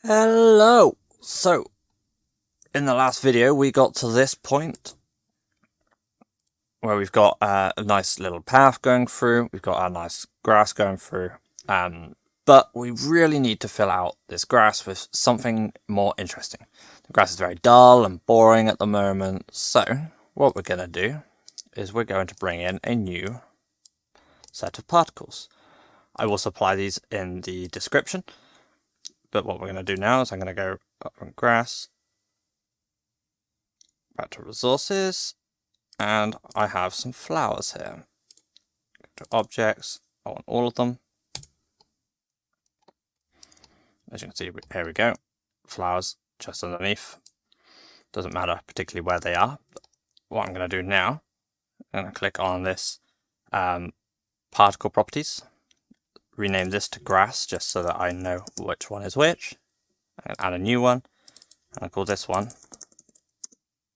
Hello! So, in the last video we got to this point where we've got a nice little path going through, we've got our nice grass going through, but we really need to fill out this grass with something more interesting. The grass is very dull and boring at the moment, so what we're going to do is we're going to bring in a new set of particles. I will supply these in the description, but what we're going to do now is I'm going to go up on grass, back to resources, and I have some flowers here. Go to objects, I want all of them. As you can see, here we go. Flowers just underneath. Doesn't matter particularly where they are. But what I'm going to do now, I'm going to click on this particle properties. Rename this to grass just so that I know which one is which. I'm going to add a new one, and I'll call this one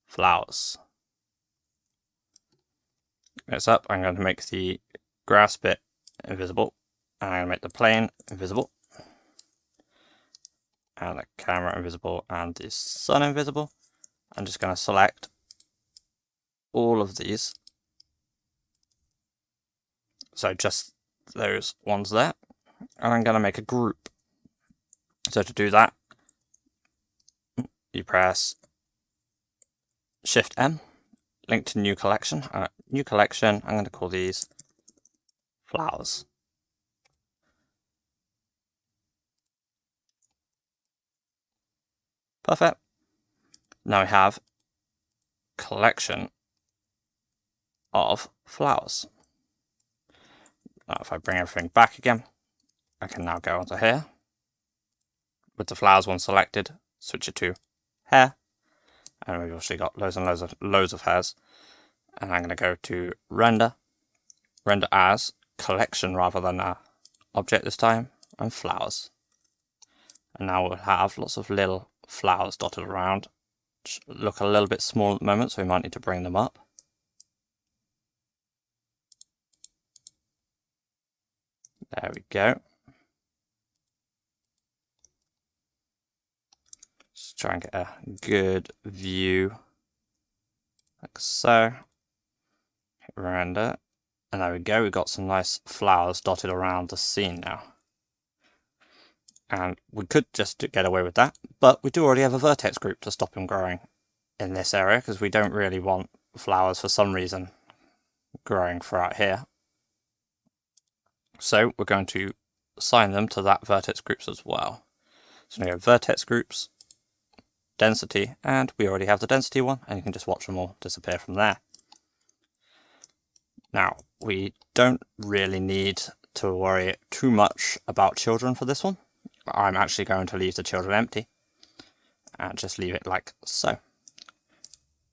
flowers. It's up. I'm going to make the grass bit invisible, and I'm going to make the plane invisible, and the camera invisible, and the sun invisible. I'm just going to select all of these, so just those ones there, and I'm going to make a group. So to do that, you press Shift M, link to new collection. New collection, I'm going to call these flowers. Perfect. Now we have collection of flowers. Now if I bring everything back again, I can now go onto here. With the flowers one selected, switch it to hair, and we've actually got loads and loads of hairs. And I'm going to go to render as collection rather than object this time, and flowers. And now we'll have lots of little flowers dotted around, which look a little bit small at the moment, so we might need to bring them up. There we go. Just try and get a good view, like so. Hit render, and there we go. We've got some nice flowers dotted around the scene now. And we could just get away with that, but we do already have a vertex group to stop them growing in this area, because we don't really want flowers for some reason growing throughout here. So we're going to assign them to that vertex groups as well. So we go vertex groups, density, and we already have the density one, and you can just watch them all disappear from there. Now, we don't really need to worry too much about children for this one. I'm actually going to leave the children empty and just leave it like so.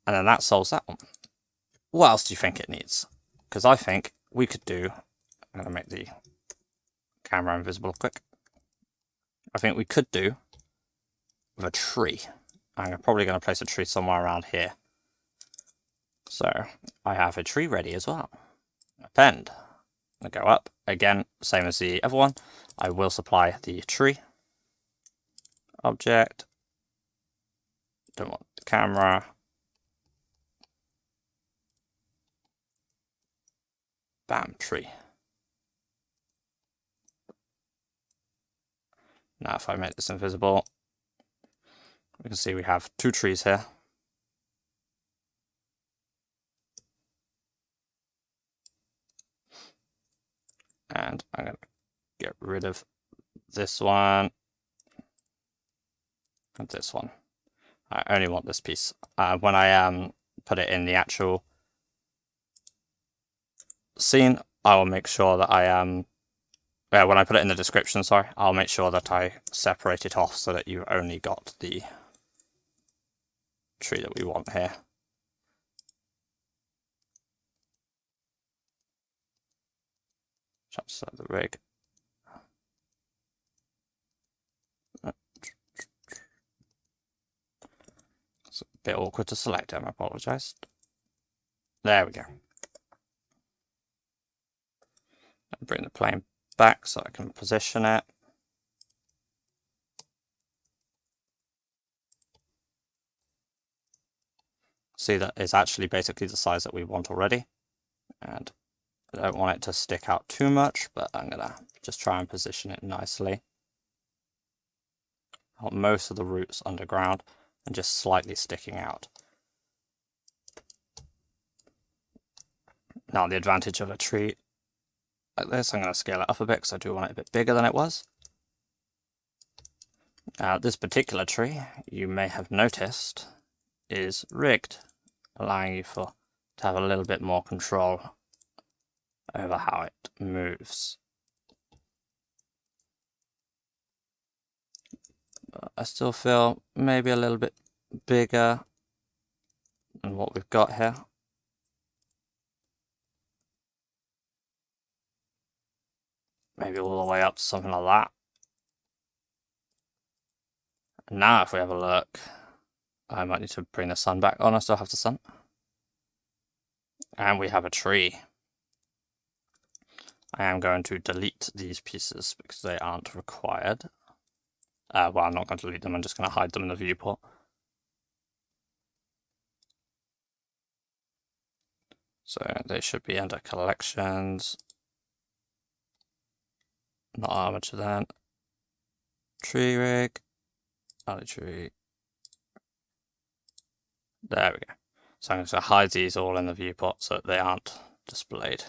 And then that solves that one. What else do you think it needs? Because I think we could do, I'm going to make the camera invisible quick. I think we could do with a tree. I'm probably going to place a tree somewhere around here. So I have a tree ready as well. Append. I go up again, same as the other one. I will supply the tree object. Don't want the camera. Bam, tree. Now if I make this invisible, we can see we have two trees here. And I'm going to get rid of this one and this one. I only want this piece. When I put it in the actual scene, I will make sure that when I put it in the description, sorry, I'll make sure that I separate it off so that you only got the tree that we want here. Set the rig. It's a bit awkward to select, I apologise. There we go. Bring the plane back so I can position it. see that it's actually basically the size that we want already. And I don't want it to stick out too much, but I'm going to just try and position it nicely. I want most of the roots underground and just slightly sticking out. Now the advantage of a tree like this, I'm going to scale it up a bit because I do want it a bit bigger than it was. This particular tree, you may have noticed, is rigged, allowing you to have a little bit more control over how it moves. But I still feel maybe a little bit bigger than what we've got here. Maybe all the way up to something like that. And now if we have a look, I might need to bring the sun back on. I still have the sun. And we have a tree. I am going to delete these pieces because they aren't required. Well, I'm not going to delete them, I'm just going to hide them in the viewport. So they should be under collections. Not armature then. Tree rig. Other tree. There we go. So I'm going to hide these all in the viewport so that they aren't displayed.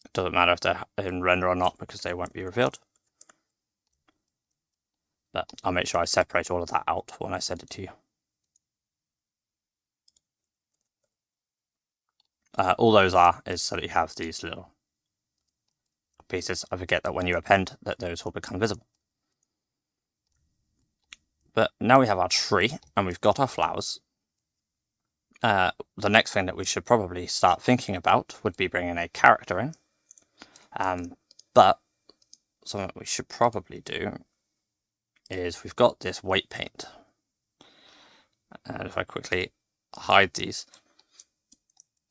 It doesn't matter if they're in render or not because they won't be revealed. But I'll make sure I separate all of that out when I send it to you. All those is so that you have these little pieces. I forget that when you append that those will become visible. But now we have our tree and we've got our flowers. The next thing that we should probably start thinking about would be bringing a character in. But something we should probably do is we've got this weight paint. And if I quickly hide these,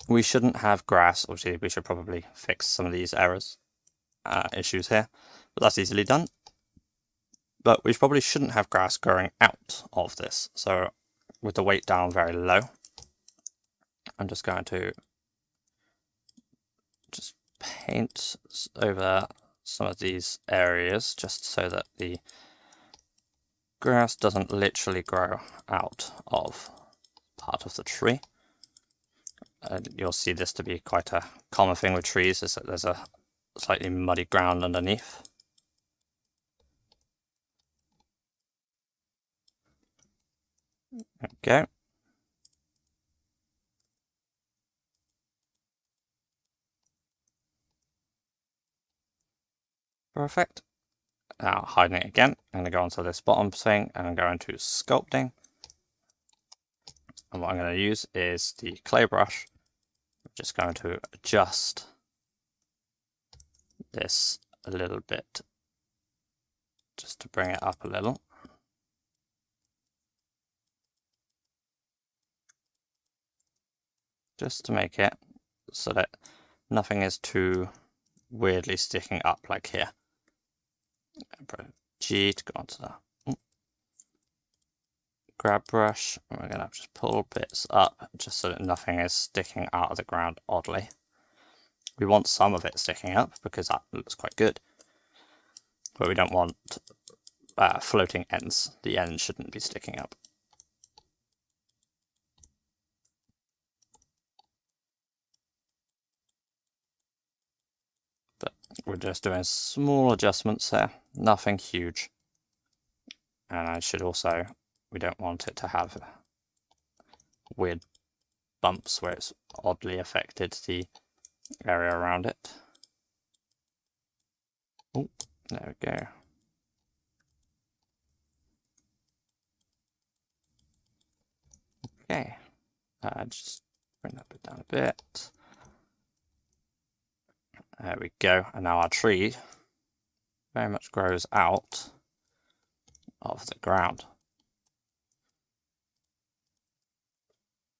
we shouldn't have grass. Obviously, we should probably fix some of these errors, issues here, but that's easily done. But we probably shouldn't have grass growing out of this. So with the weight down very low, I'm just going to just paint over some of these areas just so that the grass doesn't literally grow out of part of the tree. You'll see this to be quite a common thing with trees, is that there's a slightly muddy ground underneath. There we go. Perfect. Now hiding it again, I'm going to go onto this bottom thing and I'm going to sculpting. And what I'm going to use is the clay brush. I'm just going to adjust this a little bit just to bring it up a little. Just to make it so that nothing is too weirdly sticking up like here. Press G to go onto the grab brush. And we're going to just pull bits up just so that nothing is sticking out of the ground oddly. We want some of it sticking up because that looks quite good. But we don't want floating ends. The ends shouldn't be sticking up. But we're just doing small adjustments here, nothing huge. And I should also, we don't want it to have weird bumps where it's oddly affected the area around it. Oh, there we go. Okay, just bring that bit down a bit. There we go, and now our tree very much grows out of the ground.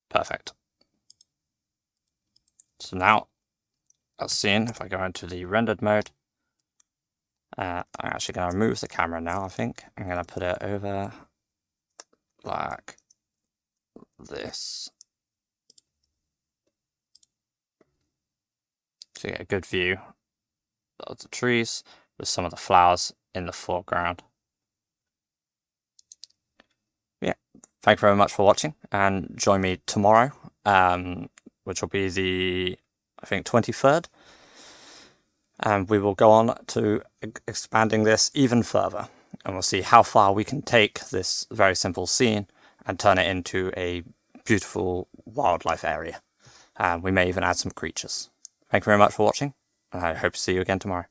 Perfect. So now, as seen, if I go into the rendered mode, I'm actually going to remove the camera now, I think. I'm going to put it over like this. to get a good view of the trees with some of the flowers in the foreground. Yeah, thank you very much for watching, and join me tomorrow, which will be the, I think, 23rd. And we will go on to expanding this even further, and we'll see how far we can take this very simple scene and turn it into a beautiful wildlife area. We may even add some creatures. Thank you very much for watching, and I hope to see you again tomorrow.